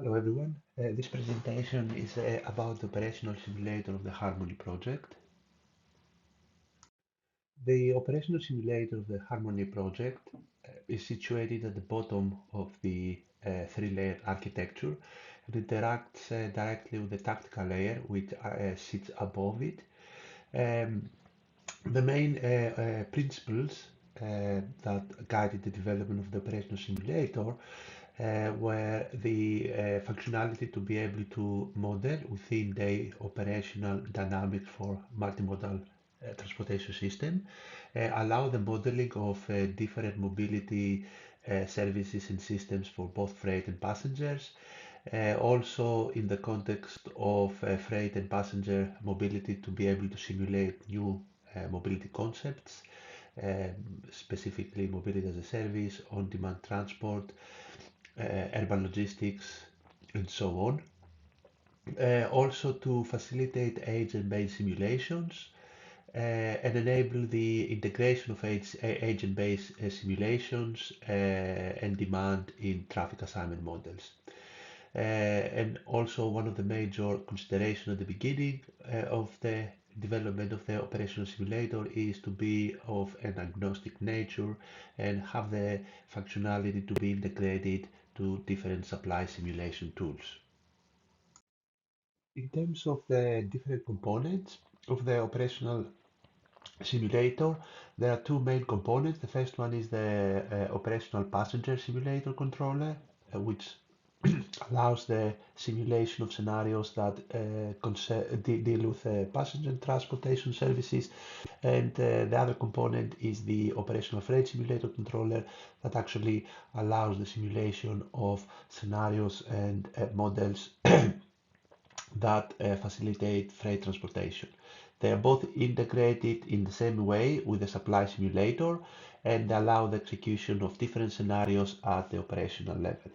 Hello everyone. This presentation is about the operational simulator of the Harmony project. The operational simulator of the Harmony project is situated at the bottom of the three-layer architecture and interacts directly with the tactical layer which sits above it. The main principles that guided the development of the operational simulator were the functionality to be able to model within the operational dynamics for multimodal transportation system, allow the modeling of different mobility services and systems for both freight and passengers. Also in the context of freight and passenger mobility to be able to simulate new mobility concepts, specifically mobility as a service, on-demand transport, urban logistics, and so on. Also to facilitate agent-based simulations and enable the integration of agent-based simulations and demand in traffic assignment models. And also one of the major considerations at the beginning of the development of the operational simulator is to be of an agnostic nature and have the functionality to be integrated to different supply simulation tools. In terms of the different components of the operational simulator, there are two main components. The first one is the operational passenger simulator controller, which allows the simulation of scenarios that deal with passenger transportation services, and the other component is the operational freight simulator controller that actually allows the simulation of scenarios and models that facilitate freight transportation. They are both integrated in the same way with the supply simulator and allow the execution of different scenarios at the operational level.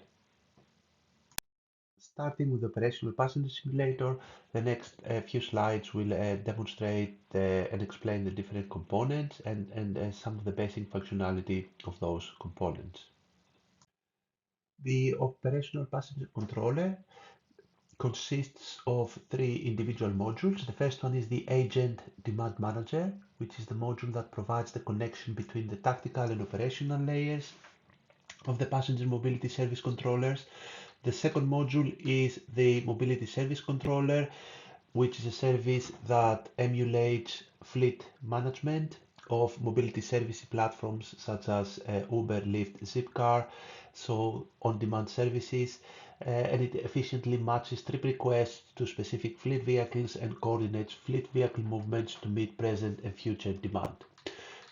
Starting with the operational passenger simulator, the next few slides will demonstrate and explain the different components and some of the basic functionality of those components. The operational passenger controller consists of three individual modules. The first one is the Agent Demand Manager, which is the module that provides the connection between the tactical and operational layers of the passenger mobility service controllers. The second module is the Mobility Service Controller, which is a service that emulates fleet management of mobility service platforms such as Uber, Lyft, Zipcar, so on-demand services, and it efficiently matches trip requests to specific fleet vehicles and coordinates fleet vehicle movements to meet present and future demand.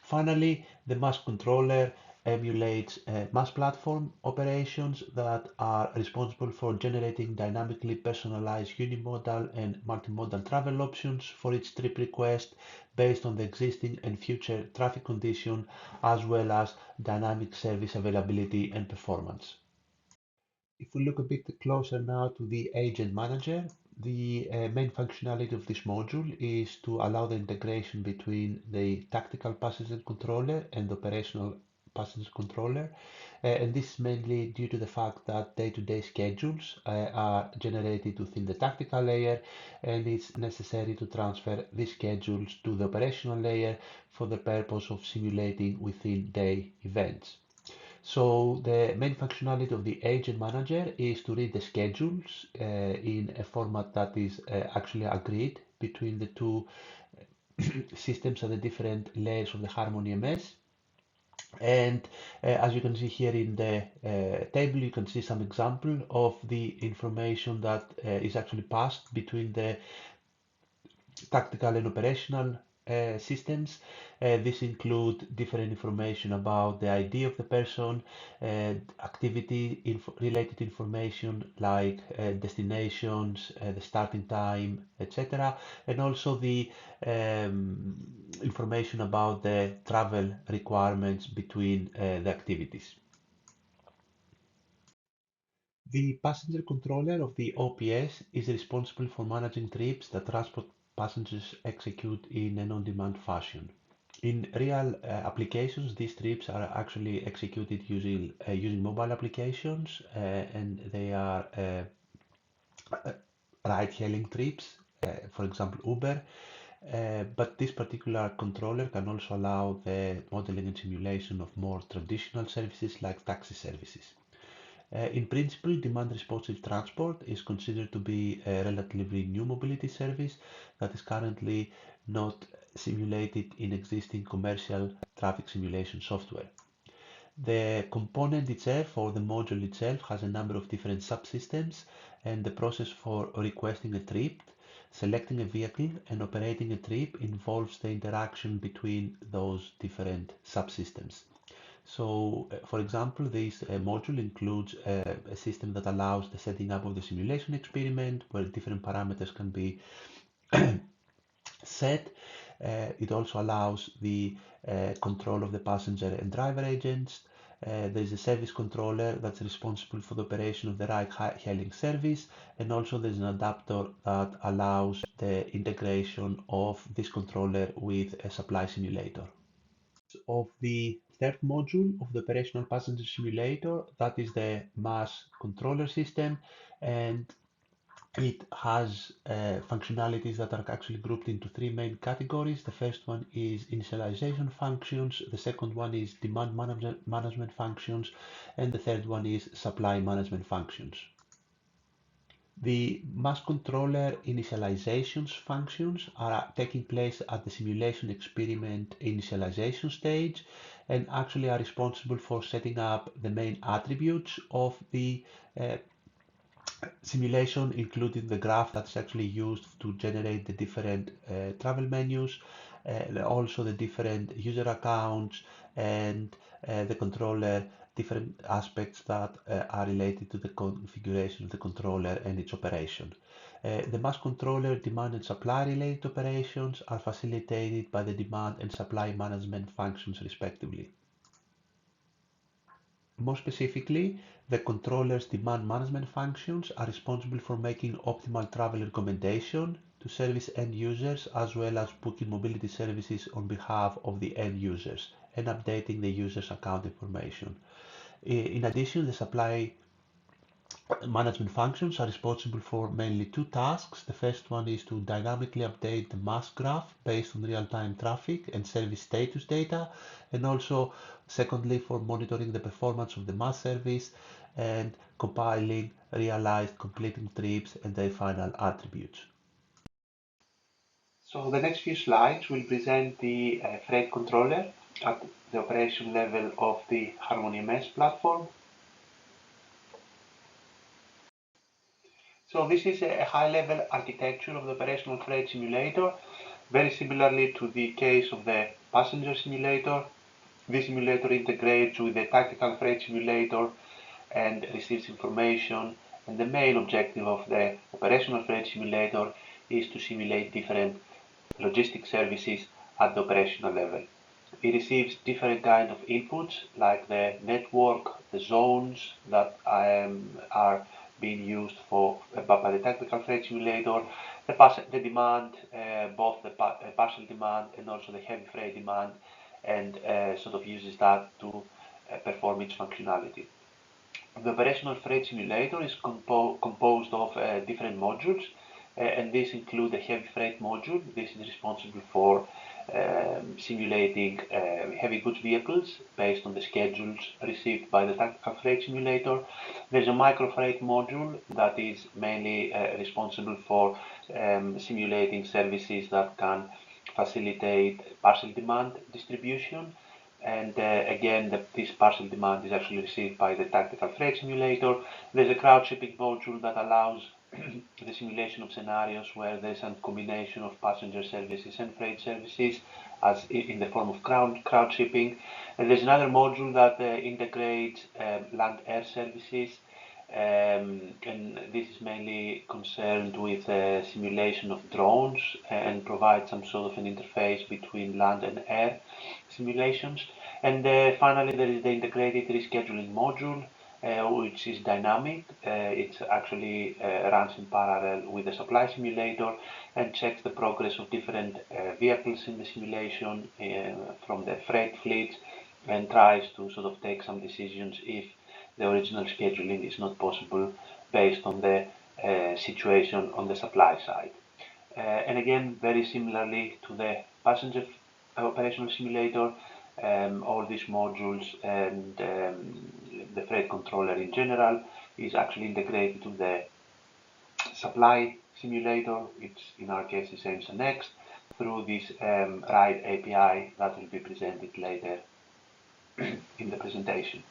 Finally, the mass controller emulates mass platform operations that are responsible for generating dynamically personalized unimodal and multimodal travel options for each trip request based on the existing and future traffic condition, as well as dynamic service availability and performance. If we look a bit closer now to the Agent Manager, the main functionality of this module is to allow the integration between the tactical passenger controller and the operational passenger controller. And this is mainly due to the fact that day-to-day schedules are generated within the tactical layer, and it's necessary to transfer these schedules to the operational layer for the purpose of simulating within day events. So the main functionality of the Agent Manager is to read the schedules in a format that is actually agreed between the two systems and the different layers of the Harmony MS. And as you can see here in the table, you can see some example of the information that is actually passed between the tactical and operational systems. This include different information about the ID of the person, activity related information like destinations, the starting time, etc., and also the information about the travel requirements between the activities. The passenger controller of the OPS is responsible for managing trips that transport passengers execute in an on-demand fashion. In real applications, these trips are actually executed using mobile applications, and they are ride-hailing trips, for example Uber, but this particular controller can also allow the modeling and simulation of more traditional services like taxi services. In principle, demand responsive transport is considered to be a relatively new mobility service that is currently not simulated in existing commercial traffic simulation software. The component itself, or the module itself, has a number of different subsystems, and the process for requesting a trip, selecting a vehicle, and operating a trip involves the interaction between those different subsystems. So, for example, this module includes a system that allows the setting up of the simulation experiment where different parameters can be set. It also allows the control of the passenger and driver agents. There is a service controller that's responsible for the operation of the ride-hailing service, and also there's an adapter that allows the integration of this controller with a supply simulator. Of the third module of the operational passenger simulator, that is the mass controller system, and it has functionalities that are actually grouped into three main categories. The first one is initialization functions, the second one is demand management functions, and the third one is supply management functions. The mass controller initializations functions are taking place at the simulation experiment initialization stage and actually are responsible for setting up the main attributes of the simulation, including the graph that's actually used to generate the different travel menus, also the different user accounts, and the controller different aspects that are related to the configuration of the controller and its operation. The mass controller demand and supply related operations are facilitated by the demand and supply management functions respectively. More specifically, the controller's demand management functions are responsible for making optimal travel recommendation to service end users as well as booking mobility services on behalf of the end users and updating the user's account information. In addition, the supply management functions are responsible for mainly two tasks. The first one is to dynamically update the mass graph based on real-time traffic and service status data, and also secondly for monitoring the performance of the mass service and compiling realized completing trips and their final attributes. So the next few slides will present the freight controller at the operation level of the Harmony MS platform. So this is a high-level architecture of the operational freight simulator, very similarly to the case of the passenger simulator. This simulator integrates with the tactical freight simulator and receives information, and the main objective of the operational freight simulator is to simulate different logistic services at the operational level. It receives different kinds of inputs like the network, the zones that are being used by the tactical freight simulator, the demand, both the partial demand and also the heavy freight demand, and sort of uses that to perform its functionality. The operational freight simulator is composed of different modules, and these include the heavy freight module. This is responsible for simulating heavy goods vehicles based on the schedules received by the tactical freight simulator. There's a micro freight module that is mainly responsible for simulating services that can facilitate partial demand distribution. And again, this partial demand is actually received by the tactical freight simulator. There's a crowd shipping module that allows the simulation of scenarios where there's a combination of passenger services and freight services as in the form of crowd shipping. And there's another module that integrates land-air services, and this is mainly concerned with simulation of drones and provides some sort of an interface between land and air simulations. And finally, there is the integrated rescheduling module, which is dynamic. It actually runs in parallel with the supply simulator and checks the progress of different vehicles in the simulation from the freight fleet and tries to sort of take some decisions if the original scheduling is not possible based on the situation on the supply side. And again, very similarly to the passenger operational simulator, all these modules and the freight controller in general is actually integrated to the supply simulator, which in our case is AIMS through this RIDE API that will be presented later in the presentation.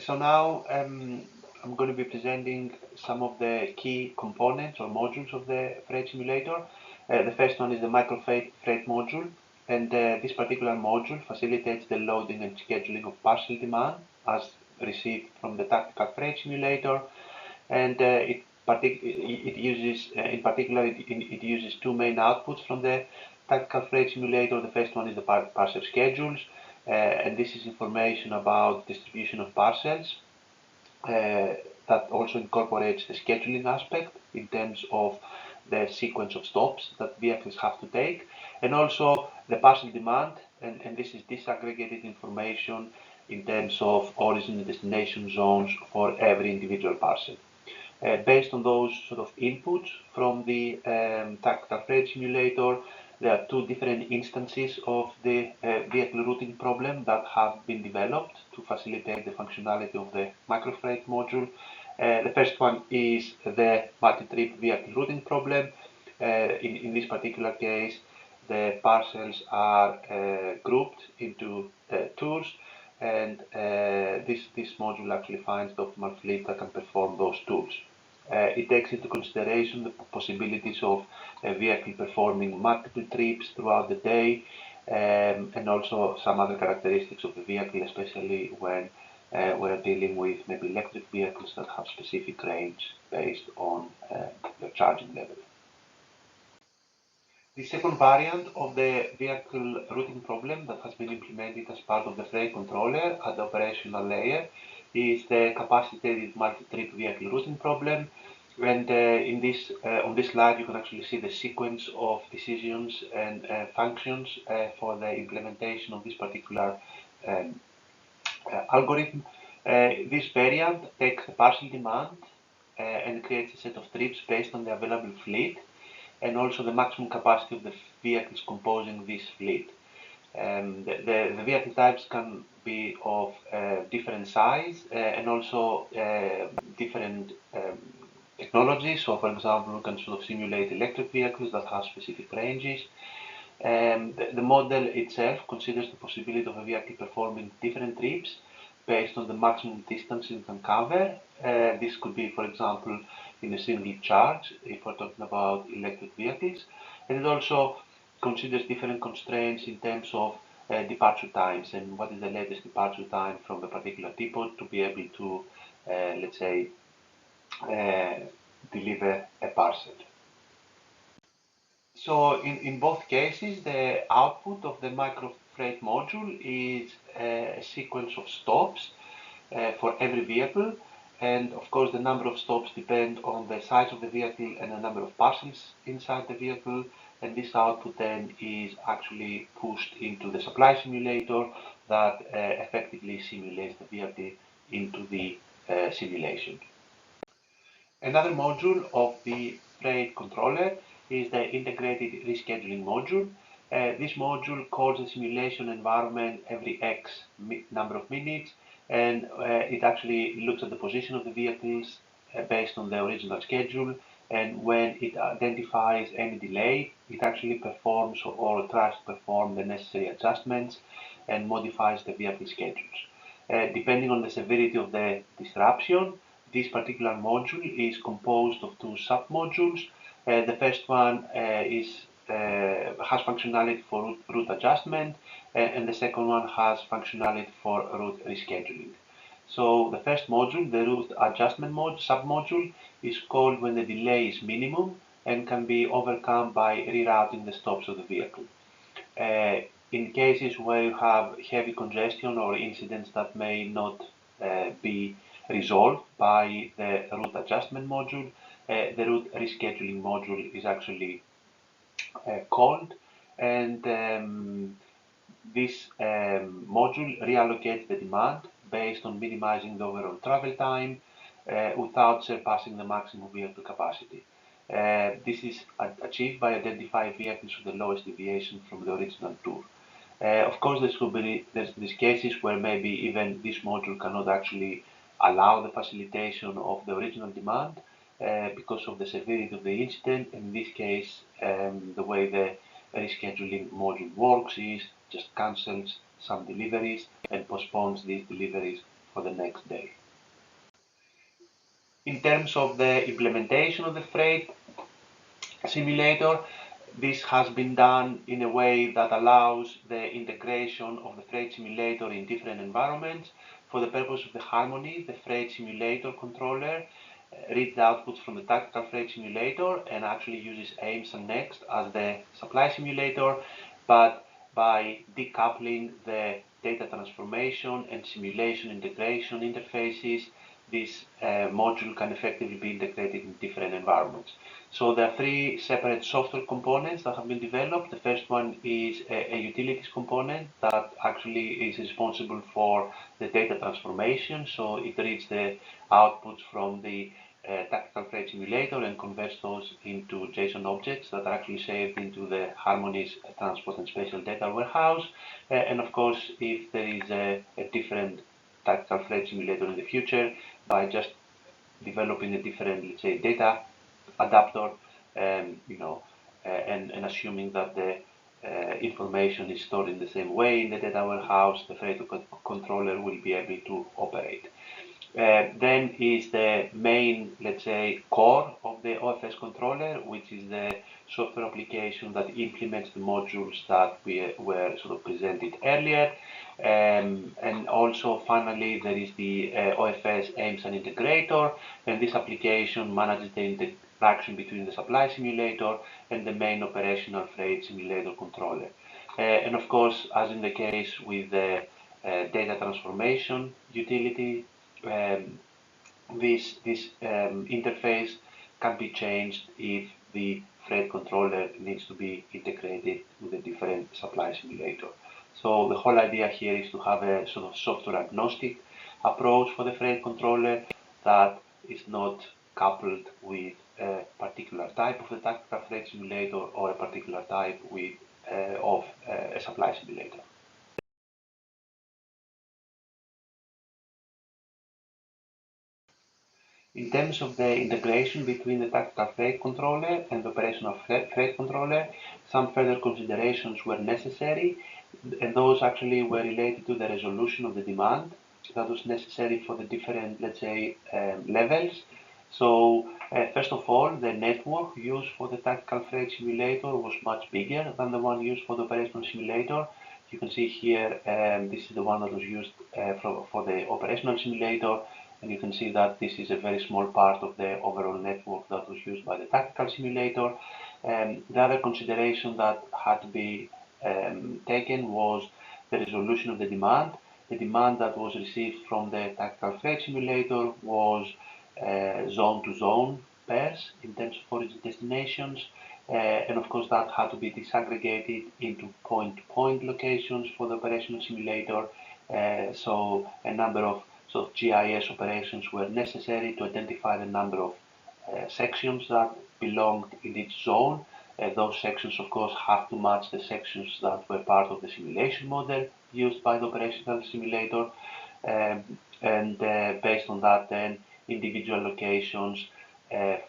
So now I'm going to be presenting some of the key components or modules of the freight simulator. The first one is the microfreight module, and this particular module facilitates the loading and scheduling of parcel demand as received from the tactical freight simulator, and it uses it uses two main outputs from the tactical freight simulator. The first one is the parcel schedules, and this is information about distribution of parcels that also incorporates the scheduling aspect in terms of the sequence of stops that vehicles have to take, and also the parcel demand, and this is disaggregated information in terms of origin and destination zones for every individual parcel. Based on those sort of inputs from the tactical freight simulator, there are two different instances of the vehicle routing problem that have been developed to facilitate the functionality of the microfreight module. The first one is the multi-trip vehicle routing problem. In this particular case, the parcels are grouped into tours, and this module actually finds the optimal fleet that can perform those tours. It takes into consideration the possibilities of a vehicle performing multiple trips throughout the day, and also some other characteristics of the vehicle, especially when we're dealing with maybe electric vehicles that have specific range based on their charging level. The second variant of the vehicle routing problem that has been implemented as part of the freight controller at the operational layer is the capacitated multi-trip vehicle routing problem. And on this slide, you can actually see the sequence of decisions and functions for the implementation of this particular algorithm. This variant takes the parcel demand and creates a set of trips based on the available fleet, and also the maximum capacity of the vehicles composing this fleet. The vehicle types can be of different size and also different technologies. So, for example, we can sort of simulate electric vehicles that have specific ranges. The model itself considers the possibility of a vehicle performing different trips based on the maximum distance it can cover. This could be, for example, in a single charge, if we're talking about electric vehicles. And it also considers different constraints in terms of departure times and what is the latest departure time from a particular depot to be able to, let's say, deliver a parcel. So in both cases, the output of the microfreight module is a sequence of stops for every vehicle, and of course the number of stops depend on the size of the vehicle and the number of parcels inside the vehicle, and this output then is actually pushed into the supply simulator that effectively simulates the vehicle into the simulation. Another module of the freight controller is the integrated rescheduling module. This module calls the simulation environment every X number of minutes, and it actually looks at the position of the vehicles based on the original schedule, and when it identifies any delay, it actually performs or tries to perform the necessary adjustments and modifies the vehicle schedules. Depending on the severity of the disruption, this particular module is composed of two sub-modules. The first one has functionality for route adjustment, and the second one has functionality for route rescheduling. So the first module, the route adjustment sub-module, is called when the delay is minimum and can be overcome by rerouting the stops of the vehicle. In cases where you have heavy congestion or incidents that may not be resolved by the route adjustment module, the route rescheduling module is actually called, and this module reallocates the demand based on minimizing the overall travel time, without surpassing the maximum vehicle capacity. This is achieved by identifying vehicles with the lowest deviation from the original tour. Of course, there's these cases where maybe even this module cannot actually allow the facilitation of the original demand because of the severity of the incident. In this case, the way the rescheduling module works is just cancels some deliveries and postpones these deliveries for the next day. In terms of the implementation of the freight simulator, this has been done in a way that allows the integration of the freight simulator in different environments. For the purpose of the harmony, the freight simulator controller reads the outputs from the tactical freight simulator and actually uses AIMS and NEXT as the supply simulator, but by decoupling the data transformation and simulation integration interfaces, this module can effectively be integrated in different environments. So there are three separate software components that have been developed. The first one is a utilities component that actually is responsible for the data transformation. So it reads the outputs from the tactical freight simulator and converts those into JSON objects that are actually saved into the Harmony's transport and spatial data warehouse. And of course, if there is a different tactical freight simulator in the future, by just developing a different, let's say, data adapter, and assuming that the information is stored in the same way in the data warehouse, the freight controller will be able to operate. Then is the main, let's say, core of the OFS controller, which is the software application that implements the modules that were sort of presented earlier. And also, finally, there is the OFS AIMS and integrator, and this application manages the interaction between the supply simulator and the main operational freight simulator controller. And of course, as in the case with the data transformation utility, this interface can be changed if the freight controller needs to be integrated with a different supply simulator. So the whole idea here is to have a sort of software agnostic approach for the freight controller that is not coupled with a particular type of the tactical freight simulator or a particular type of a supply simulator. In terms of the integration between the tactical freight controller and the operational freight controller, some further considerations were necessary, and those actually were related to the resolution of the demand that was necessary for the different, let's say, levels. So, first of all, the network used for the tactical freight simulator was much bigger than the one used for the operational simulator. You can see here, this is the one that was used for the operational simulator, and you can see that this is a very small part of the overall network that was used by the tactical simulator. The other consideration that had to be taken was the resolution of the demand. The demand that was received from the tactical freight simulator was zone-to-zone pairs in terms of origin destinations, and of course that had to be disaggregated into point-to-point locations for the operational simulator. So a number of sort of GIS operations were necessary to identify the number of sections that belonged in each zone. Those sections, of course, have to match the sections that were part of the simulation model used by the operational simulator. And based on that, then individual locations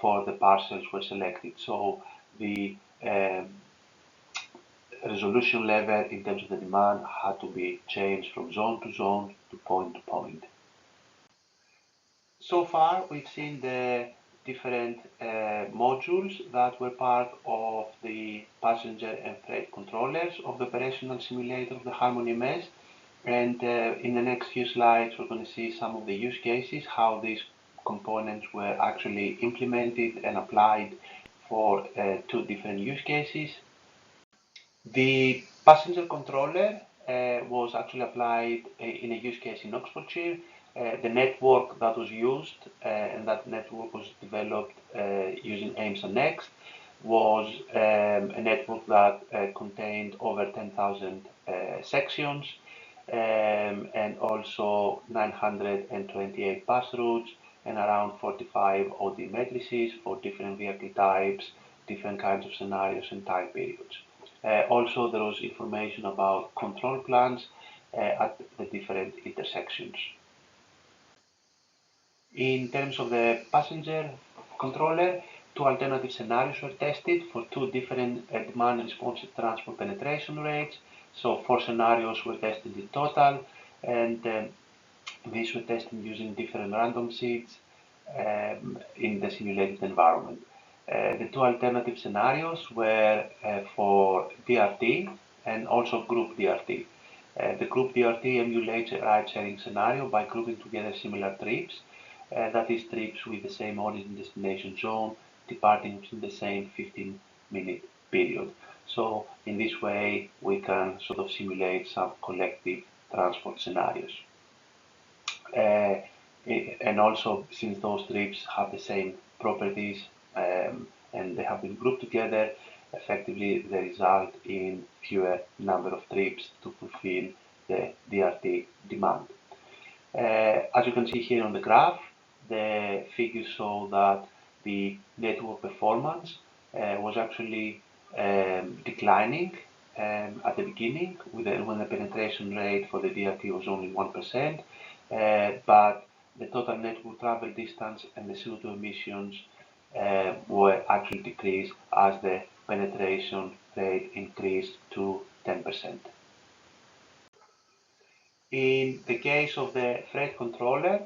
for the parcels were selected. So the resolution level in terms of the demand had to be changed from zone to zone to point. So far, we've seen the different modules that were part of the passenger and freight controllers of the operational simulator of the Harmony MES. And in the next few slides, we're going to see some of the use cases, how these components were actually implemented and applied for two different use cases. The passenger controller was actually applied in a use case in Oxfordshire. The network that was used, and that network was developed using AIMS and NEXT, was a network that contained over 10,000 sections, and also 928 bus routes and around 45 OD matrices for different vehicle types, different kinds of scenarios and time periods. Also, there was information about control plans at the different intersections. In terms of the passenger controller, two alternative scenarios were tested for two different demand responsive transport penetration rates. So 4 scenarios were tested in total, and these were tested using different random seeds in the simulated environment. The two alternative scenarios were for DRT and also group DRT. The group DRT emulates a ride-sharing scenario by grouping together similar trips, that is trips with the same origin destination zone, departing within the same 15-minute period. So in this way, we can sort of simulate some collective transport scenarios. And also, since those trips have the same properties and they have been grouped together, effectively they result in fewer number of trips to fulfill the DRT demand. As you can see here on the graph, the figures show that the network performance was actually declining at the beginning when the penetration rate for the DRT was only 1%, but the total network travel distance and the CO2 emissions were actually decreased as the penetration rate increased to 10%. In the case of the freight controller,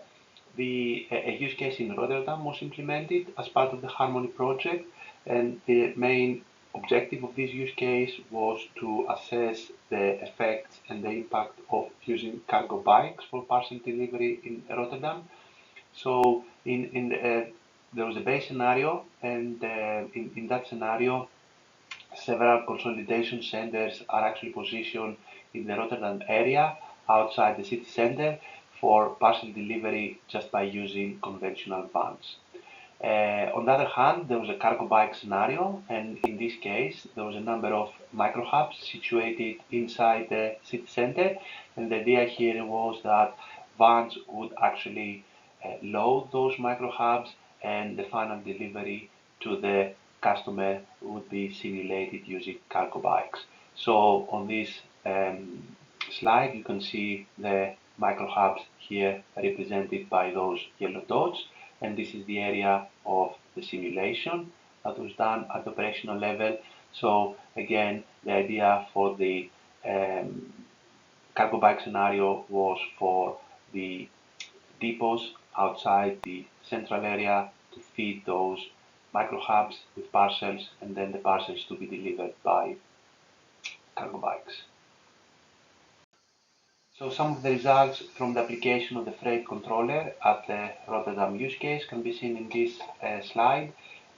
a use case in Rotterdam was implemented as part of the Harmony project, and the main objective of this use case was to assess the effects and the impact of using cargo bikes for parcel delivery in Rotterdam. So there was a base scenario, and in that scenario, several consolidation centers are actually positioned in the Rotterdam area outside the city center for parcel delivery just by using conventional vans. On the other hand, there was a cargo bike scenario, and in this case, there was a number of micro hubs situated inside the city center, and the idea here was that vans would actually load those micro hubs, and the final delivery to the customer would be simulated using cargo bikes. So on this slide, you can see the micro hubs here represented by those yellow dots, and this is the area of the simulation that was done at the operational level. So again, the idea for the cargo bike scenario was for the depots outside the central area to feed those micro hubs with parcels, and then the parcels to be delivered by cargo bikes. So some of the results from the application of the freight controller at the Rotterdam use case can be seen in this slide.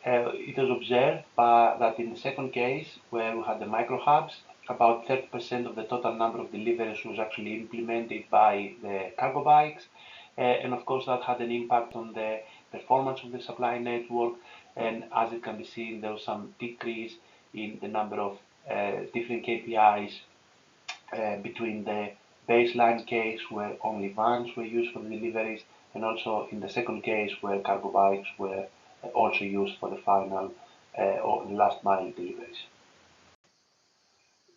It was observed that in the second case, where we had the micro hubs, about 30% of the total number of deliveries was actually implemented by the cargo bikes. And of course, that had an impact on the performance of the supply network. And as it can be seen, there was some decrease in the number of different KPIs between the baseline case where only vans were used for the deliveries, and also in the second case where cargo bikes were also used for the final or last mile deliveries.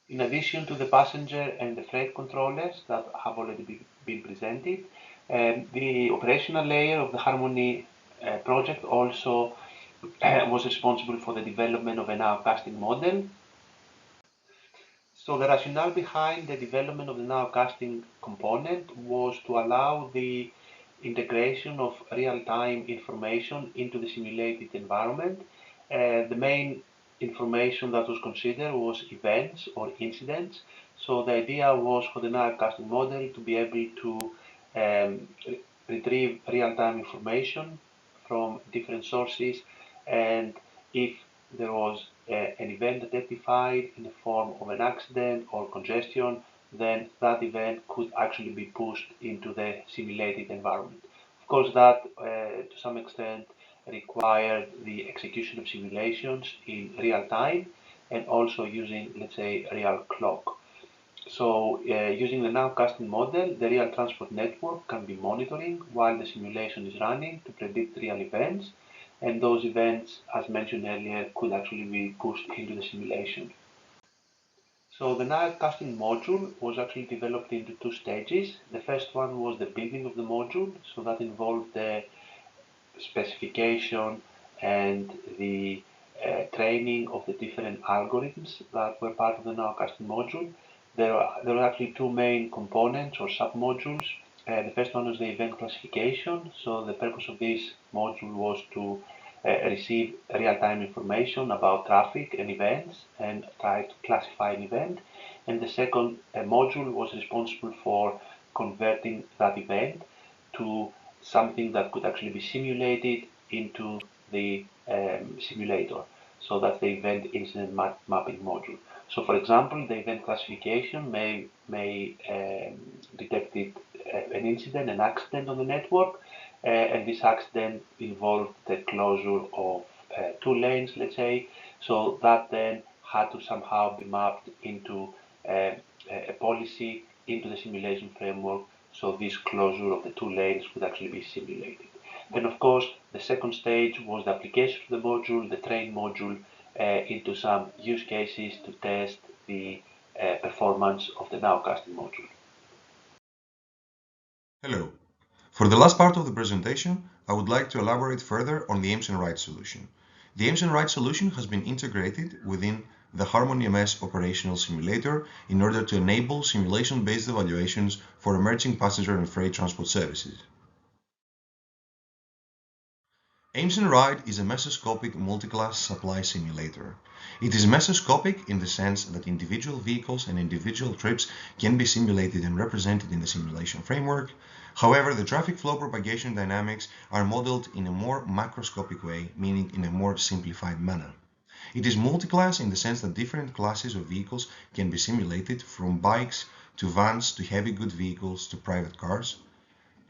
In addition to the passenger and the freight controllers that have already been presented, the operational layer of the Harmony project also was responsible for the development of an nowcasting model. So the rationale behind the development of the nowcasting component was to allow the integration of real-time information into the simulated environment. The main information that was considered was events or incidents. So the idea was for the nowcasting model to be able to retrieve real-time information from different sources, and if there was an event identified in the form of an accident or congestion, then that event could actually be pushed into the simulated environment. Of course, that to some extent required the execution of simulations in real time and also using, let's say, real clock. So using the nowcasting model, the real transport network can be monitoring while the simulation is running to predict real events, and those events, as mentioned earlier, could actually be pushed into the simulation. So the nowcasting module was actually developed into two stages. The first one was the building of the module, so that involved the specification and the training of the different algorithms that were part of the nowcasting module. There were actually two main components or sub-modules. The first one was the event classification. So the purpose of this module was to receive real-time information about traffic and events and try to classify an event. And the second module was responsible for converting that event to something that could actually be simulated into the simulator. So that's the event incident mapping module. So for example, the event classification may detect an incident, an accident on the network, and this accident involved the closure of two lanes, let's say. So that then had to somehow be mapped into a policy into the simulation framework, so this closure of the two lanes could actually be simulated. Then of course the second stage was the application of the module, the train module, into some use cases to test the performance of the nowcasting module. Hello. For the last part of the presentation, I would like to elaborate further on the aims and rights solution. The aims and rights solution has been integrated within the Harmony MS operational simulator in order to enable simulation-based evaluations for emerging passenger and freight transport services. Aims and Ride is a mesoscopic multi-class supply simulator. It is mesoscopic in the sense that individual vehicles and individual trips can be simulated and represented in the simulation framework. However, the traffic flow propagation dynamics are modeled in a more macroscopic way, meaning in a more simplified manner. It is multi-class in the sense that different classes of vehicles can be simulated, from bikes to vans to heavy goods vehicles to private cars.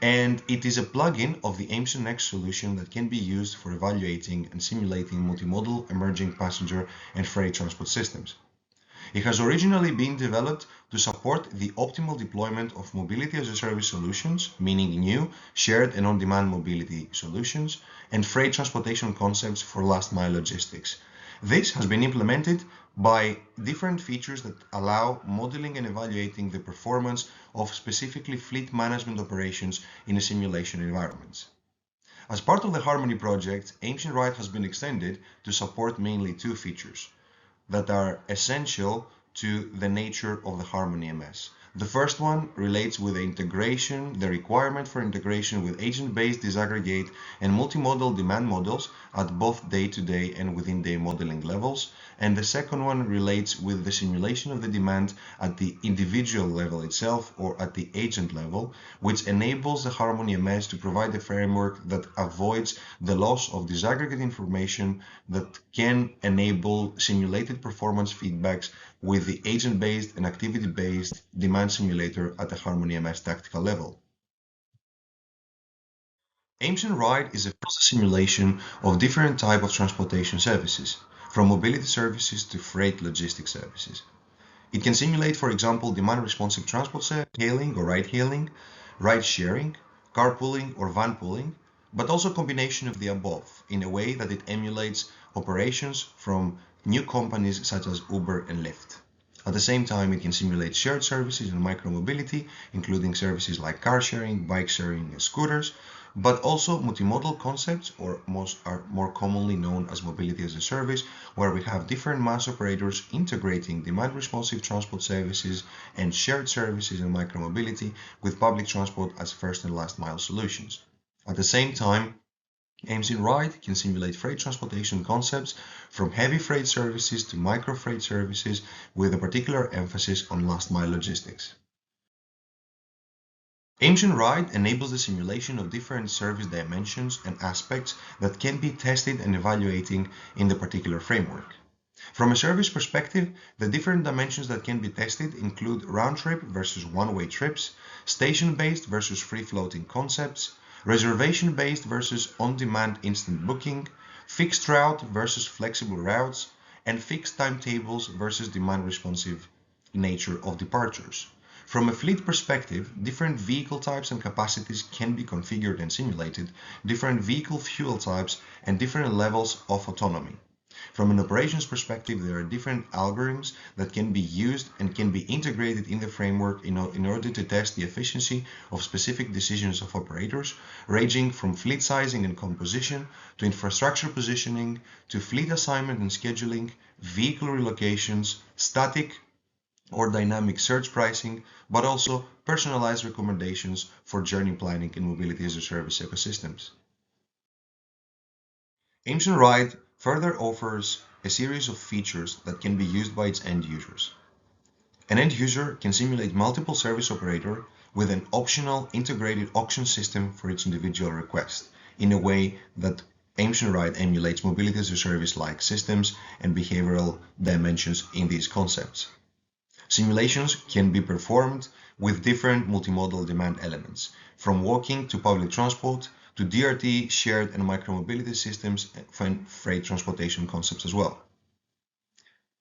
And it is a plugin of the AIMS solution that can be used for evaluating and simulating multimodal emerging passenger and freight transport systems. It has originally been developed to support the optimal deployment of mobility as a service solutions, meaning new, shared and on-demand mobility solutions, and freight transportation concepts for last mile logistics. This has been implemented by different features that allow modeling and evaluating the performance of specifically fleet management operations in a simulation environment. As part of the Harmony project, Aims and Ride has been extended to support mainly two features that are essential to the nature of the Harmony MS. The first one relates with the requirement for integration with agent-based disaggregate and multimodal demand models at both day-to-day and within-day modeling levels. And the second one relates with the simulation of the demand at the individual level itself or at the agent level, which enables the Harmony MS to provide a framework that avoids the loss of disaggregated information that can enable simulated performance feedbacks with the agent-based and activity-based demand simulator at the Harmony MS tactical level. Aims and Ride is a process simulation of different types of transportation services, from mobility services to freight logistics services. It can simulate, for example, demand-responsive transport hailing or ride-hailing, ride-sharing, carpooling or van-pooling, but also a combination of the above in a way that it emulates operations from new companies such as Uber and Lyft. At the same time, it can simulate shared services and micromobility, including services like car sharing, bike sharing, and scooters, but also multimodal concepts, or more commonly known as mobility as a service, where we have different mass operators integrating demand-responsive transport services and shared services and micromobility with public transport as first and last mile solutions. At the same time, Aims and Ride can simulate freight transportation concepts from heavy freight services to micro freight services with a particular emphasis on last mile logistics. Aims and Ride enables the simulation of different service dimensions and aspects that can be tested and evaluating in the particular framework. From a service perspective, the different dimensions that can be tested include round-trip versus one-way trips, station-based versus free-floating concepts, reservation-based versus on-demand instant booking, fixed route versus flexible routes, and fixed timetables versus demand-responsive nature of departures. From a fleet perspective, different vehicle types and capacities can be configured and simulated, different vehicle fuel types, and different levels of autonomy. From an operations perspective, there are different algorithms that can be used and can be integrated in the framework in order to test the efficiency of specific decisions of operators, ranging from fleet sizing and composition, to infrastructure positioning, to fleet assignment and scheduling, vehicle relocations, static or dynamic surge pricing, but also personalized recommendations for journey planning and mobility as a service ecosystems. Aims and Ride further offers a series of features that can be used by its end users. An end user can simulate multiple service operator with an optional integrated auction system for its individual request, in a way that Aims and Ride emulates mobility as a service-like systems and behavioral dimensions in these concepts. Simulations can be performed with different multimodal demand elements, from walking to public transport, to DRT, shared and micromobility systems, and freight transportation concepts as well.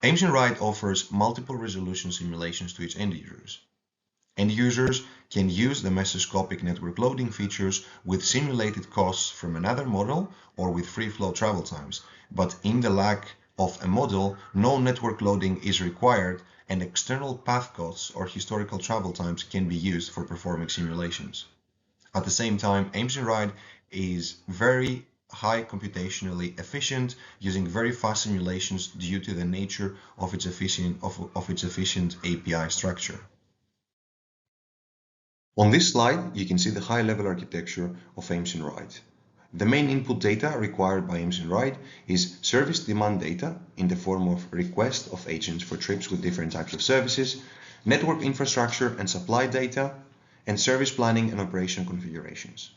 Aims and Ride offers multiple resolution simulations to its end users. End users can use the mesoscopic network loading features with simulated costs from another model or with free flow travel times, but in the lack of a model, no network loading is required, and external path costs or historical travel times can be used for performing simulations. At the same time, Aims and Ride is very high computationally efficient, using very fast simulations due to the nature of its efficient API structure. On this slide, you can see the high-level architecture of Aims and Ride. The main input data required by Aims and Ride is service demand data in the form of request of agents for trips with different types of services, network infrastructure and supply data, and service planning and operation configurations.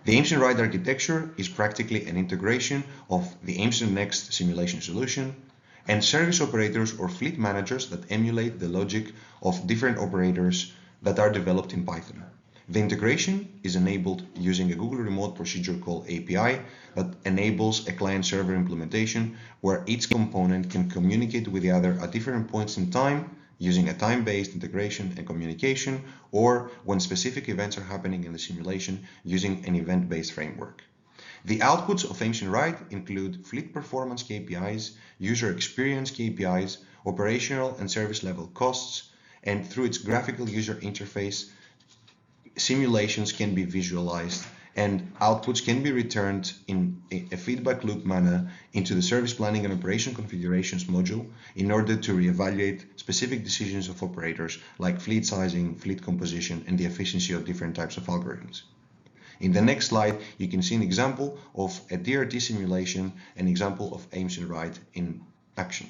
The Aims and Ride architecture is practically an integration of the Aims and Next simulation solution and service operators or fleet managers that emulate the logic of different operators that are developed in Python. The integration is enabled using a Google Remote Procedure Call API that enables a client-server implementation where each component can communicate with the other at different points in time using a time-based integration and communication, or when specific events are happening in the simulation using an event-based framework. The outputs of Aims and Ride include fleet performance KPIs, user experience KPIs, operational and service level costs, and through its graphical user interface, simulations can be visualized and outputs can be returned in a feedback loop manner into the service planning and operation configurations module in order to reevaluate specific decisions of operators like fleet sizing, fleet composition, and the efficiency of different types of algorithms. In the next slide, you can see an example of a DRT simulation, an example of Aims and Ride in action.